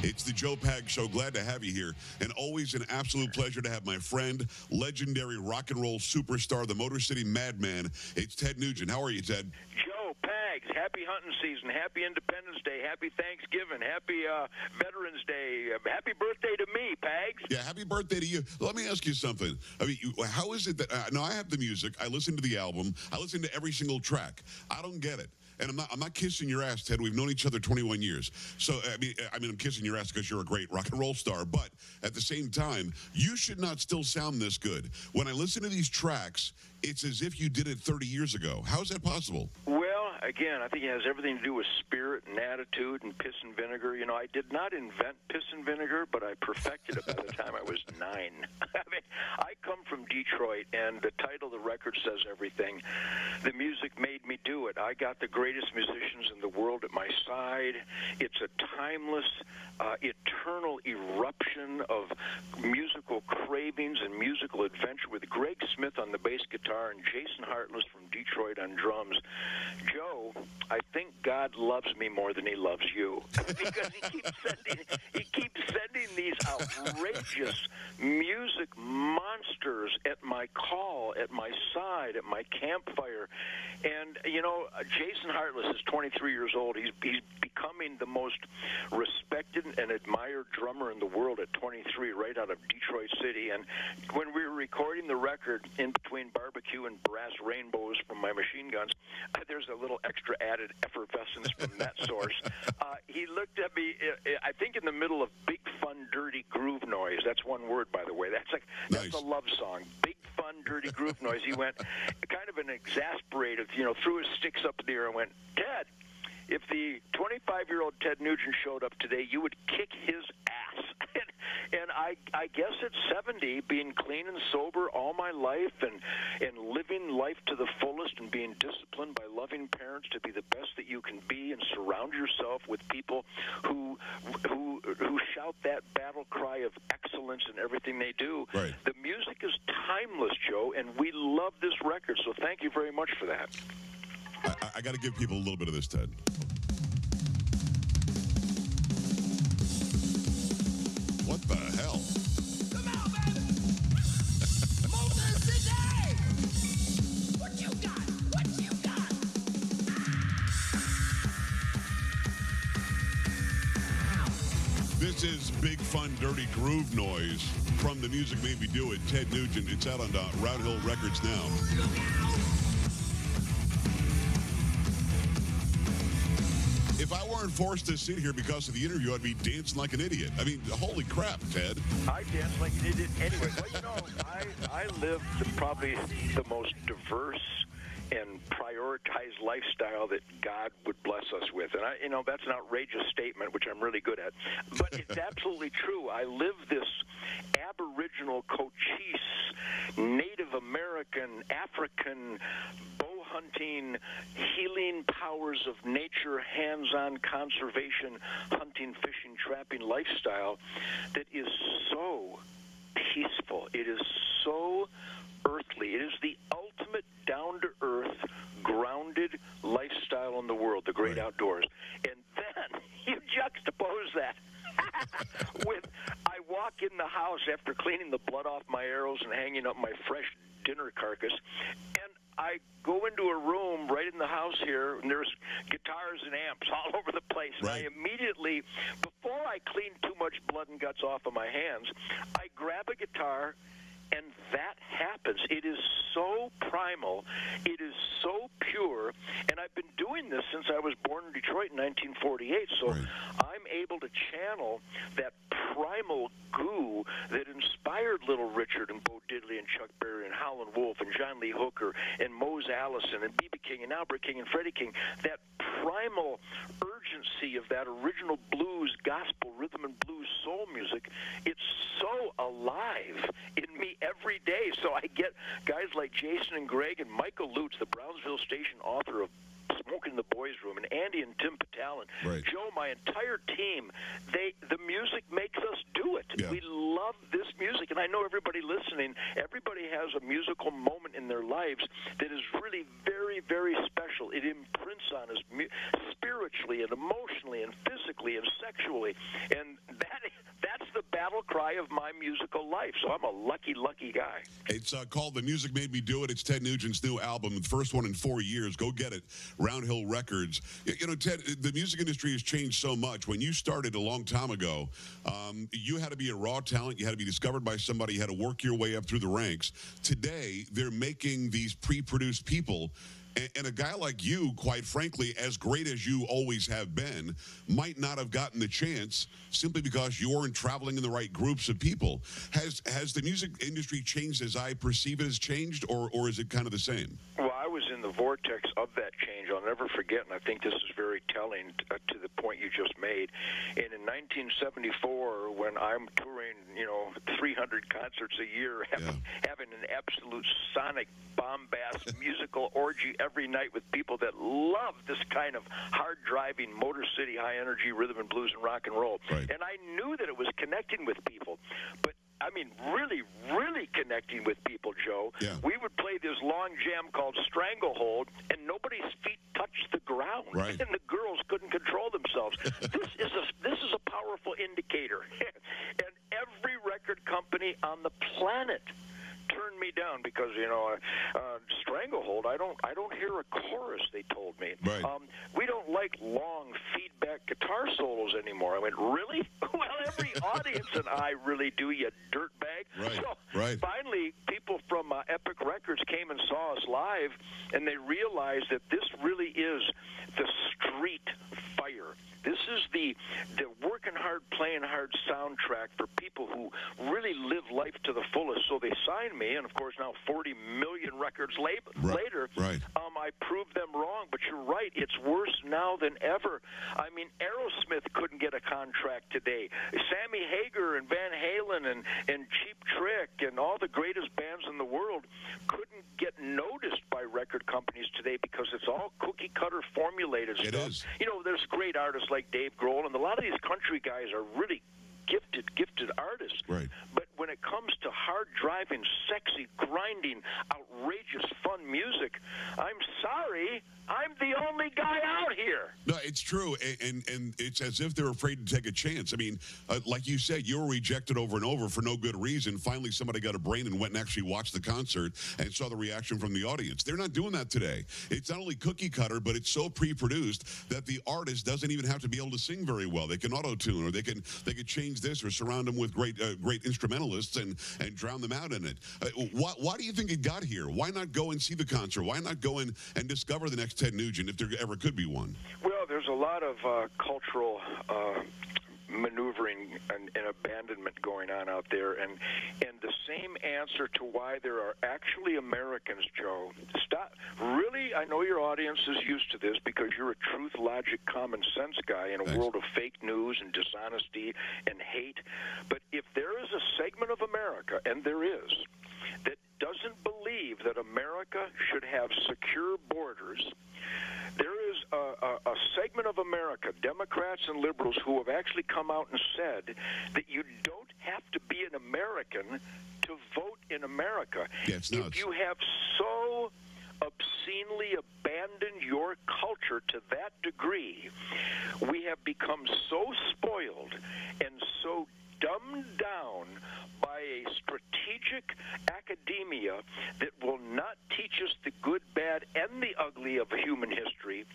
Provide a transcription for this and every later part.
It's the Joe Pag Show. Glad to have you here. And always an absolute pleasure to have my friend, legendary rock and roll superstar, the Motor City Madman. It's Ted Nugent. How are you, Ted? Joe Pags, happy hunting season, happy Independence Day, happy Thanksgiving, happy Veterans Day, happy birthday to me, Pags. Yeah, happy birthday to you. Let me ask you something. I mean, how is it that, now I have the music, I listen to the album, I listen to every single track. I don't get it. And I'm not kissing your ass, Ted. We've known each other 21 years. So, I mean, I'm kissing your ass because you're a great rock and roll star. But at the same time, you should not still sound this good. When I listen to these tracks, it's as if you did it 30 years ago. How is that possible? Well, again, I think it has everything to do with spirit and attitude and piss and vinegar. You know, I did not invent piss and vinegar, but I perfected it by the time I was 9. I mean, I come from Detroit, and the title of the record says everything. The music made me do it. I got the greatest musicians in the world at my side. It's a timeless, eternal eruption of musical cravings and musical adventure with Greg Smith on the bass guitar and Jason Hartless from Detroit on drums. Joe, I think God loves me more than he loves you because he keeps sending these outrageous music monsters at my call, at my side, at my campfire. And, you know, Jason Hartless is 23 years old. He's becoming the most respected and admired drummer in the world at 23, right out of Detroit City. And when we were recording the record, in between barbecue and brass rainbows from my machine guns, there's a little extra added effervescence from that source. He looked at me, I think in the middle of Big Fun Dirty Groove Noise. That's one word, by the way. That's Nice. a love song. Big Fun Dirty Groove Noise. He went kind of an exasperated, you know, threw his sticks up in the air and went, Ted, if the 25-year-old Ted Nugent showed up today, you would kick his ass. And I guess at 70, being clean and sober all my life and living life to the fullest and being disciplined by loving parents to be the best that you can be and surround yourself with people who shout that battle cry of excellence in everything they do. Right. The music is timeless, Joe, and we love this record, so thank you very much for that. I got to give people a little bit of this, Ted. What the hell? Come on, baby. Motor City. What you got? What you got? This is Big Fun Dirty Groove Noise from The Music Made Me Do It, Ted Nugent. It's out on Round Hill Records now. Look out. If I weren't forced to sit here because of the interview, I'd be dancing like an idiot. I mean, holy crap, Ted. I dance like an idiot anyway. Well, you know, I live probably the most diverse and prioritized lifestyle that God would bless us with. And, you know, that's an outrageous statement, which I'm really good at. But it's absolutely true. I live this Aboriginal, Cochise, Native American, African, bow hunting, healing powers of nature, hands-on conservation, hunting, fishing, trapping lifestyle that is so peaceful. It is so earthly. It is the ultimate down-to-earth, grounded lifestyle in the world, the great outdoors. And then you juxtapose that with, I walk in the house after cleaning the blood off my arrows and hanging up my fresh dinner carcass, and I go into a room right in the house here, and there's guitars and amps all over the place. And Right. I immediately, before I clean too much blood and guts off of my hands, I grab a guitar, and that happens. It is so primal. It is so pure. And I've been doing this since I was born in Detroit in 1948. So Right. I'm able to channel that primal goo that inspired Little Richard and Bo Diddley and Chuck Berry and Howlin' Wolf and John Lee Hooker and Mose Allison and B.B. King and Albert King and Freddie King. That primal urgency of that original blues, gospel, rhythm and blues, soul music, it's so alive in me every day. So I get guys like Jason and Greg and Michael Lutz, the Brownsville Station author of Smoking in the Boys Room, and Andy and Tim Patel and Right. Joe, my entire team, the music makes us do it. Yeah. We love this music, and I know everybody listening, everybody has a musical moment in their lives that is really very, very special. It imprints on us spiritually and emotionally and physically and sexually, and battle cry of my musical life. So I'm a lucky, lucky guy. It's called The Music Made Me Do It. It's Ted Nugent's new album, the first one in 4 years. Go get it. Round Hill Records. You know, Ted, the music industry has changed so much. When you started a long time ago, you had to be a raw talent. You had to be discovered by somebody. You had to work your way up through the ranks. Today, they're making these pre-produced people. And a guy like you, quite frankly, as great as you always have been, might not have gotten the chance simply because you weren't traveling in the right groups of people. Has the music industry changed as I perceive it has changed, or is it kind of the same? Well, I was in the vortex of that change. I'll never forget, and I think this is very telling to the point you just made. And in 1974, when I'm touring, 300 concerts a year, having an absolute sonic bombast musical orgy every night with people that love this kind of hard-driving, Motor City, high-energy rhythm and blues and rock and roll. Right. And I knew that it was connecting with people. But I mean, really, really connecting with people, Joe. Yeah. We would play this long jam called Stranglehold, and nobody's feet touched the ground, right. And the girls couldn't control themselves. This is a powerful indicator. And every record company on the planet turned me down because Stranglehold. I don't hear a chorus. They told me. Right. We don't like long feedback guitar solos anymore. I went, really? Well, every audience and I really do, you dirtbag. Right. So right. finally, people from Epic Records came and saw us live, and they realized that this really is the street fire. This is the working hard, playing hard soundtrack for people who really live life to the fullest. So they signed me, and of course now 40 million records later, right. I proved them wrong. But you're right, it's worse now than ever. I mean, Aerosmith couldn't get a contract today. Sammy Hagar and Van Halen and Cheap Trick and all the greatest bands in the world couldn't get noticed by record companies today because it's all cookie-cutter formulated It stuff. is. There's great artists like Dave Grohl, and a lot of these country guys are really gifted artists. Right. But when it comes to hard-driving, sexy, grinding, outrageous, fun music, I'm sorry, I'm the only guy out here. No, it's true, and it's as if they're afraid to take a chance. I mean, like you said, you were rejected over and over for no good reason. Finally, somebody got a brain and went and actually watched the concert and saw the reaction from the audience. They're not doing that today. It's not only cookie cutter, but it's so pre-produced that the artist doesn't even have to be able to sing very well. They can auto-tune, or they can change this, or surround them with great instrumentalists and drown them out in it. Why do you think it got here? Why not go and see the concert? Why not go and discover the next Ted Nugent, if there ever could be one? Well, there's a lot of cultural maneuvering and abandonment going on out there, and the same answer to why there are actually Americans, Joe. Stop. Really, I know your audience is used to this because you're a truth, logic, common sense guy in a Thanks. world of fake news and dishonesty and hate. But if there is a segment of America, and there is, that doesn't believe that America should have secure borders, there is a segment of America, Democrats and liberals, who have actually come out and said that you don't have to be an American to vote in America. Yeah, it's nuts. If you have so obscenely abandoned your culture to that degree, we have become so spoiled and so dumbed down by a strategic academia that will not teach us the good, bad, and the ugly of human history,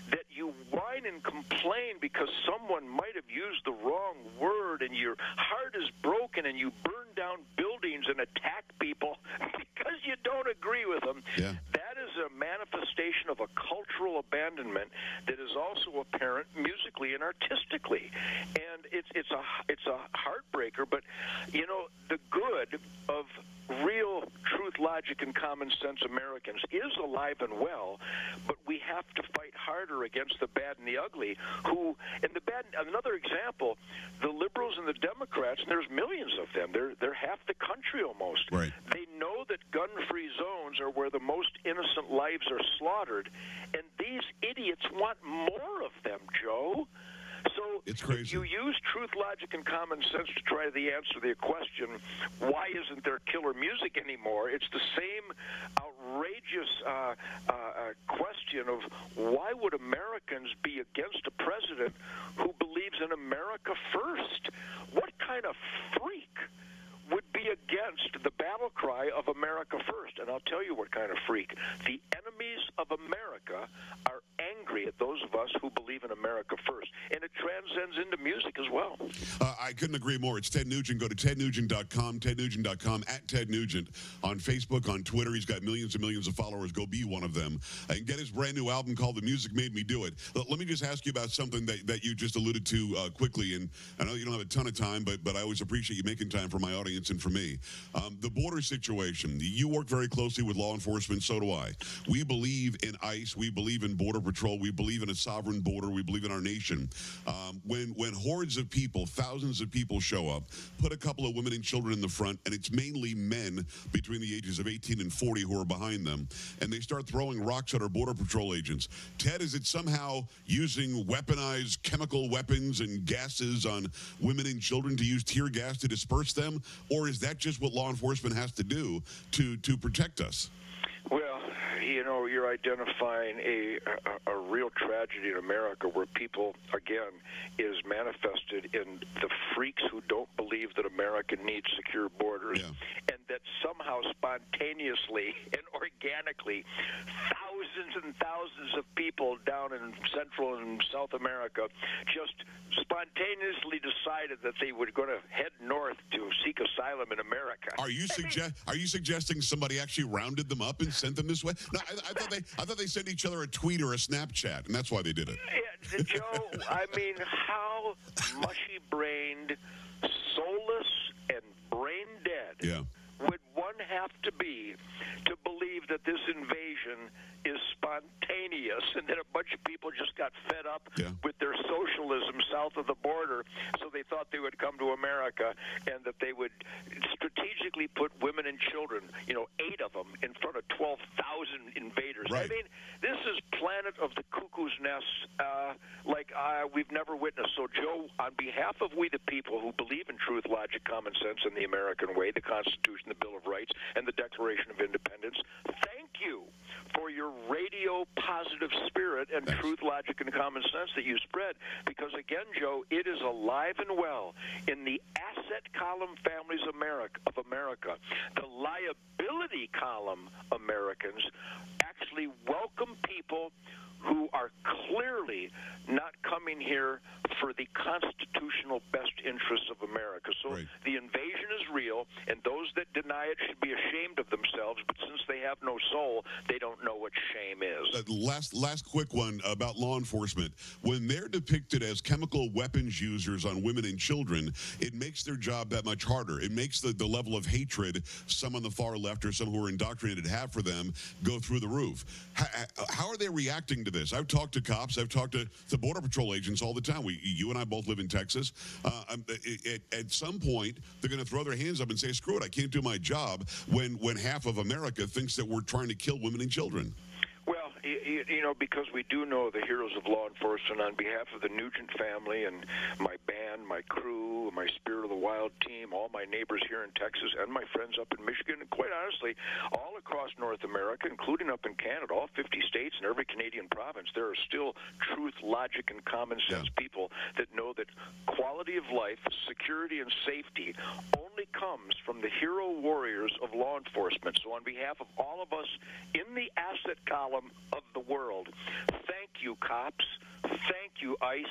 that you whine and complain because someone might have used the wrong word and your heart is broken and you burn down buildings and attack people because you don't agree with them. Yeah. That is a manifestation of a cultural abandonment that is also apparent musically and artistically. And it's a heartbreaker, but the good of real truth, logic, and common sense Americans is alive and well, but we have to fight harder against the bad and the ugly. Another example, the liberals and the Democrats, and there's millions of them, they're half the country almost. Right. They know that gun-free zones are where the most innocent lives are slaughtered, and these idiots want more of them, Joe. So It's crazy. if you use truth, logic, and common sense to try to answer the question, why isn't there killer music anymore? It's the same outrageous question of why would Americans be against a president who believes in America first? What kind of freak would be against the battle cry of America First? And I'll tell you what kind of freak. The enemies of America are angry at those of us who believe in America First. And it transcends into music as well. I couldn't agree more. It's Ted Nugent. Go to tednugent.com, tednugent.com, at Ted Nugent on Facebook, on Twitter. He's got millions and millions of followers. Go be one of them. And get his brand new album called The Music Made Me Do It. Let me just ask you about something that you just alluded to quickly. And I know you don't have a ton of time, but I always appreciate you making time for my audience and for me. The border situation. You work very closely with law enforcement. So do I. We believe in ICE. We believe in Border Patrol. We believe in a sovereign border. We believe in our nation. When hordes of people, thousands of people show up, put a couple of women and children in the front, and it's mainly men between the ages of 18 and 40 who are behind them, and they start throwing rocks at our Border Patrol agents. Ted, is it somehow using weaponized chemical weapons and gases on women and children to use tear gas to disperse them? Or is that just what law enforcement has to do to protect us? Well, you know, you're identifying a real tragedy in America where people, again, is manifested in the freaks who don't believe that America needs secure borders, and that somehow spontaneously and organically thousands and thousands of people down in Central and South America just spontaneously decided that they were going to head north to seek asylum in America. Are you suggesting somebody actually rounded them up and sent them this way? No, I thought they sent each other a tweet or a Snapchat, and that's why they did it. Yeah, Joe, I mean, how mushy-brained, soulless, and brain-dead would one have to be to believe that this invasion is spontaneous and that a bunch of people just got fed up with their socialism south of the border, so they thought they would come to America and that they would strategically put women and children, 8 of them, in front of 12,000 invaders. Right. I mean, this is Planet of the Cuckoo's Nest like we've never witnessed. So, Joe, on behalf of we the people who believe in truth, logic, common sense, and the American way, the Constitution, the Bill of Rights, and the Declaration of Independence, thank you for your radio positive spirit and truth, logic, and common sense that you spread. Because, again, Joe, it is alive and well in the asset column families of America. The liability column Americans actually welcome people who are clearly not coming here for the constitutional best interests of America. So the invasion is real, and those that deny it should be ashamed of themselves, but since they have no soul, they don't know what shame is. Last quick one about law enforcement. When they're depicted as chemical weapons users on women and children, it makes their job that much harder. It makes the level of hatred some on the far left or some who are indoctrinated have for them go through the roof. How are they reacting to this? I've talked to cops. I've talked to Border Patrol agents all the time. You and I both live in Texas. At some point, they're going to throw their hands up and say, screw it, I can't do my job when half of America thinks that we're trying to kill women and children. Well, because we do know the heroes of law enforcement, on behalf of the Nugent family and my band, my crew, my Spirit of the Wild team, all my neighbors here in Texas, and my friends up in Michigan, and quite honestly, all across North America, including up in Canada, all 50 states and every Canadian province, there are still truth, logic, and common sense people that know that quality of life, security, and safety only comes from the hero warriors of law enforcement. So on behalf of all of us in the asset column of the world, thank you, cops. Thank you, ICE.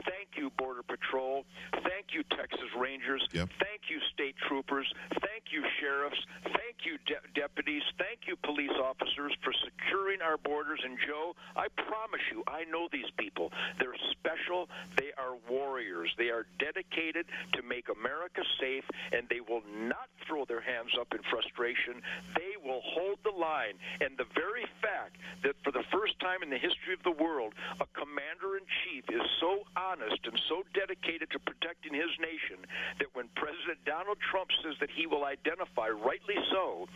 Thank you, Border Patrol. Thank you, Texas Rangers. Thank you, state troopers. Thank you, sheriffs. Thank you, deputies. Thank you, police officers, for securing our borders. And, Joe, I promise you, I know these people. They're special. They are warriors. They are dedicated to make America safe, and they will not throw their hands up in frustration. They will hold the line. And the very fact that for the first time in the history of the world, a commander-in-chief is so honest and so dedicated to protecting his nation that when President Donald Trump says that he will identify, rightly so,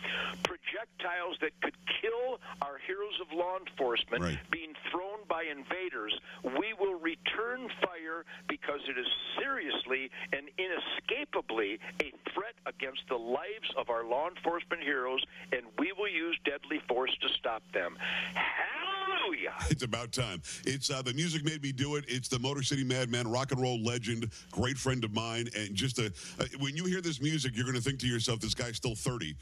projectiles that could kill our heroes of law enforcement being thrown by invaders, we will return fire because it is seriously and inescapably a threat against the lives of our law enforcement heroes, and we will use deadly force to stop them. Hell Hallelujah. It's about time. It's The Music Made Me Do It. It's the Motor City Madman, rock and roll legend, great friend of mine. And just when you hear this music, you're going to think to yourself, this guy's still 30.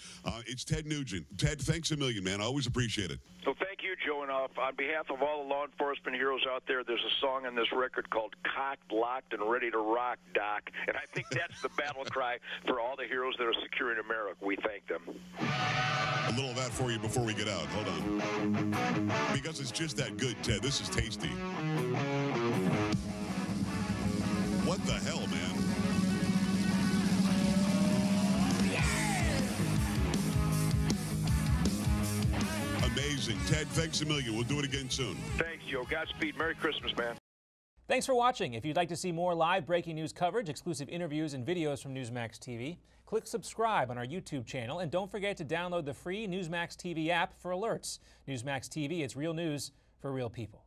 It's Ted Nugent. Ted, thanks a million, man. I always appreciate it. Well, thank you, Joe. And on behalf of all the law enforcement heroes out there, there's a song on this record called Cocked, Locked, and Ready to Rock, Doc. And I think that's the battle cry for all the heroes that are securing America. We thank them. A little of that for you before we get out. Hold on. Because it's just that good, Ted. This is tasty. What the hell, man? Amazing. Ted, thanks a million. We'll do it again soon. Thanks, Joe. Godspeed. Merry Christmas, man. Thanks for watching. If you'd like to see more live breaking news coverage, exclusive interviews, and videos from Newsmax TV, click subscribe on our YouTube channel, and don't forget to download the free Newsmax TV app for alerts. Newsmax TV, it's real news for real people.